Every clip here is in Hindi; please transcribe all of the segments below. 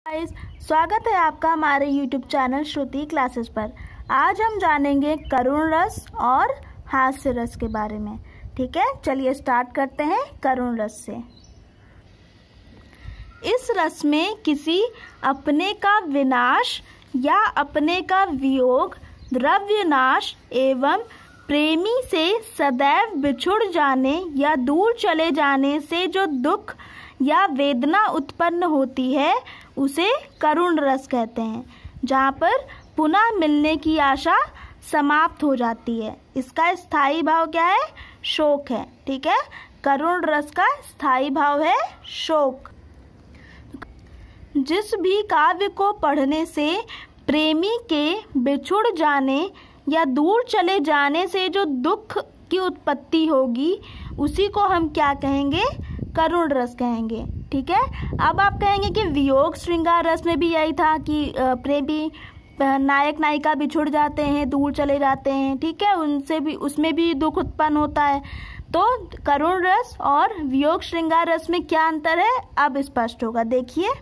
गाइस, स्वागत है आपका हमारे YouTube चैनल श्रुति क्लासेस पर। आज हम जानेंगे करुण रस और हास्य रस के बारे में। ठीक है, चलिए स्टार्ट करते हैं करुण रस से। इस रस में किसी अपने का विनाश या अपने का वियोग, द्रव्य नाश एवं प्रेमी से सदैव बिछुड़ जाने या दूर चले जाने से जो दुख या वेदना उत्पन्न होती है उसे करुण रस कहते हैं, जहाँ पर पुनः मिलने की आशा समाप्त हो जाती है। इसका स्थायी भाव क्या है? शोक है। ठीक है, करुण रस का स्थायी भाव है शोक। जिस भी काव्य को पढ़ने से प्रेमी के बिछुड़ जाने या दूर चले जाने से जो दुख की उत्पत्ति होगी उसी को हम क्या कहेंगे? करुण रस कहेंगे। ठीक है, अब आप कहेंगे कि वियोग श्रृंगार रस में भी यही था कि प्रेमी नायक नायिका बिछुड़ जाते हैं, दूर चले जाते हैं। ठीक है, उसमें भी दुख उत्पन्न होता है। तो करुण रस और वियोग श्रृंगार रस में क्या अंतर है अब स्पष्ट होगा। देखिए,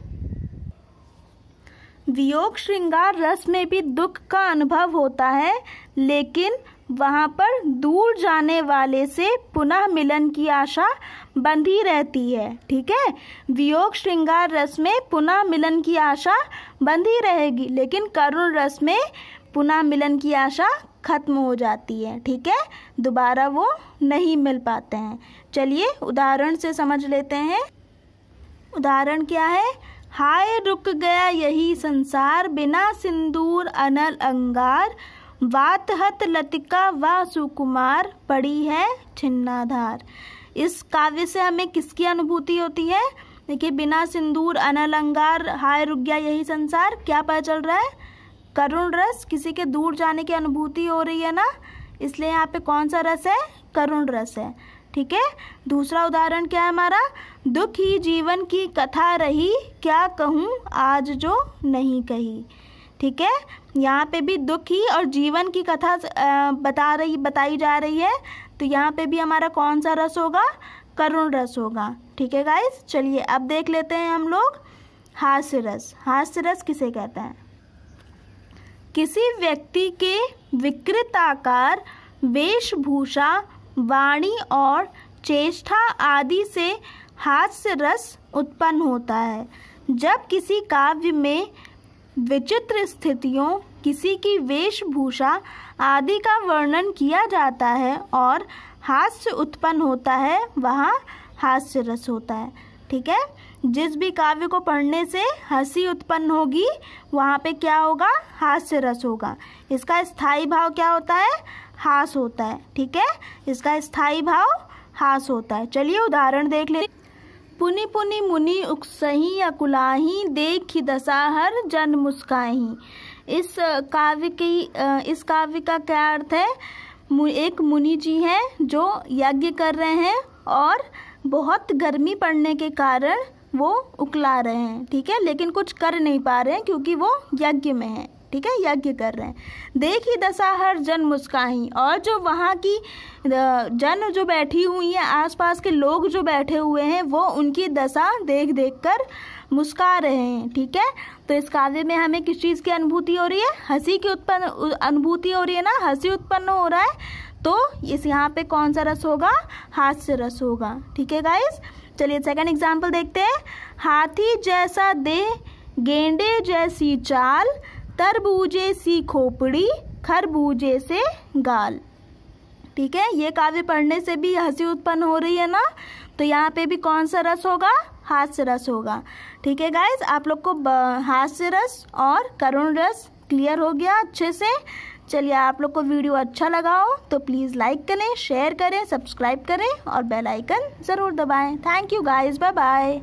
वियोग श्रृंगार रस में भी दुख का अनुभव होता है, लेकिन वहाँ पर दूर जाने वाले से पुनः मिलन की आशा बंधी रहती है। ठीक है, वियोग श्रृंगार रस में पुनः मिलन की आशा बंधी रहेगी, लेकिन करुण रस में पुनः मिलन की आशा खत्म हो जाती है। ठीक है, दोबारा वो नहीं मिल पाते हैं। चलिए उदाहरण से समझ लेते हैं। उदाहरण क्या है? हाय रुक गया यही संसार, बिना सिंदूर अनल अंगार, वातहत लतिका व सुकुमार, पड़ी है छिन्नाधार। इस काव्य से हमें किसकी अनुभूति होती है? देखिए, बिना सिंदूर अनल अंगार, हाय रुक गया यही संसार, क्या पता चल रहा है? करुण रस, किसी के दूर जाने की अनुभूति हो रही है ना, इसलिए यहाँ पे कौन सा रस है? करुण रस है। ठीक है, दूसरा उदाहरण क्या है हमारा? दुख ही जीवन की कथा रही, क्या कहूँ आज जो नहीं कही। ठीक है, यहाँ पे भी दुख ही और जीवन की कथा बताई जा रही है, तो यहाँ पे भी हमारा कौन सा रस होगा? करुण रस होगा। ठीक है गाइस, चलिए अब देख लेते हैं हम लोग हास्य रस। हास्य रस किसे कहते हैं? किसी व्यक्ति के विकृत आकार, वेशभूषा, वाणी और चेष्टा आदि से हास्य रस उत्पन्न होता है। जब किसी काव्य में विचित्र स्थितियों, किसी की वेशभूषा आदि का वर्णन किया जाता है और हास्य उत्पन्न होता है, वहाँ हास्य रस होता है। ठीक है, जिस भी काव्य को पढ़ने से हंसी उत्पन्न होगी वहाँ पे क्या होगा? हास्य रस होगा। इसका स्थायी भाव क्या होता है? हास होता है। ठीक है, इसका स्थायी भाव हास होता है। चलिए उदाहरण देख ले। पुनि पुनि मुनि उकसही अकुलाही, देखी दशा हर जन मुस्काही। इस काव्य का क्या अर्थ है? एक मुनि जी हैं जो यज्ञ कर रहे हैं और बहुत गर्मी पड़ने के कारण वो उकला रहे हैं। ठीक है, लेकिन कुछ कर नहीं पा रहे हैं क्योंकि वो यज्ञ में हैं। ठीक है, यज्ञ कर रहे हैं। देखी दशा हर जन मुस्काही, और जो वहाँ की जन जो बैठी हुई हैं, आसपास के लोग जो बैठे हुए हैं, वो उनकी दशा देख देख कर मुस्का रहे हैं। ठीक है, तो इस काव्य में हमें किस चीज़ की अनुभूति हो रही है? हंसी की अनुभूति हो रही है ना, हंसी उत्पन्न हो रहा है। तो इस यहाँ पे कौन सा रस होगा? हास्य रस होगा। ठीक है गाइस, चलिए सेकंड एग्जाम्पल देखते हैं। हाथी जैसा देह, गेंडे जैसी चाल, तरबूजे सी खोपड़ी, खरबूजे से गाल। ठीक है, ये काव्य पढ़ने से भी हंसी उत्पन्न हो रही है ना, तो यहाँ पे भी कौन सा रस होगा? हास्य रस होगा। ठीक है गाइस, आप लोग को हास्य रस और करुण रस क्लियर हो गया अच्छे से। चलिए, आप लोग को वीडियो अच्छा लगा हो तो प्लीज़ लाइक करें, शेयर करें, सब्सक्राइब करें और बेल आइकन ज़रूर दबाएं। Thank you guys, bye bye.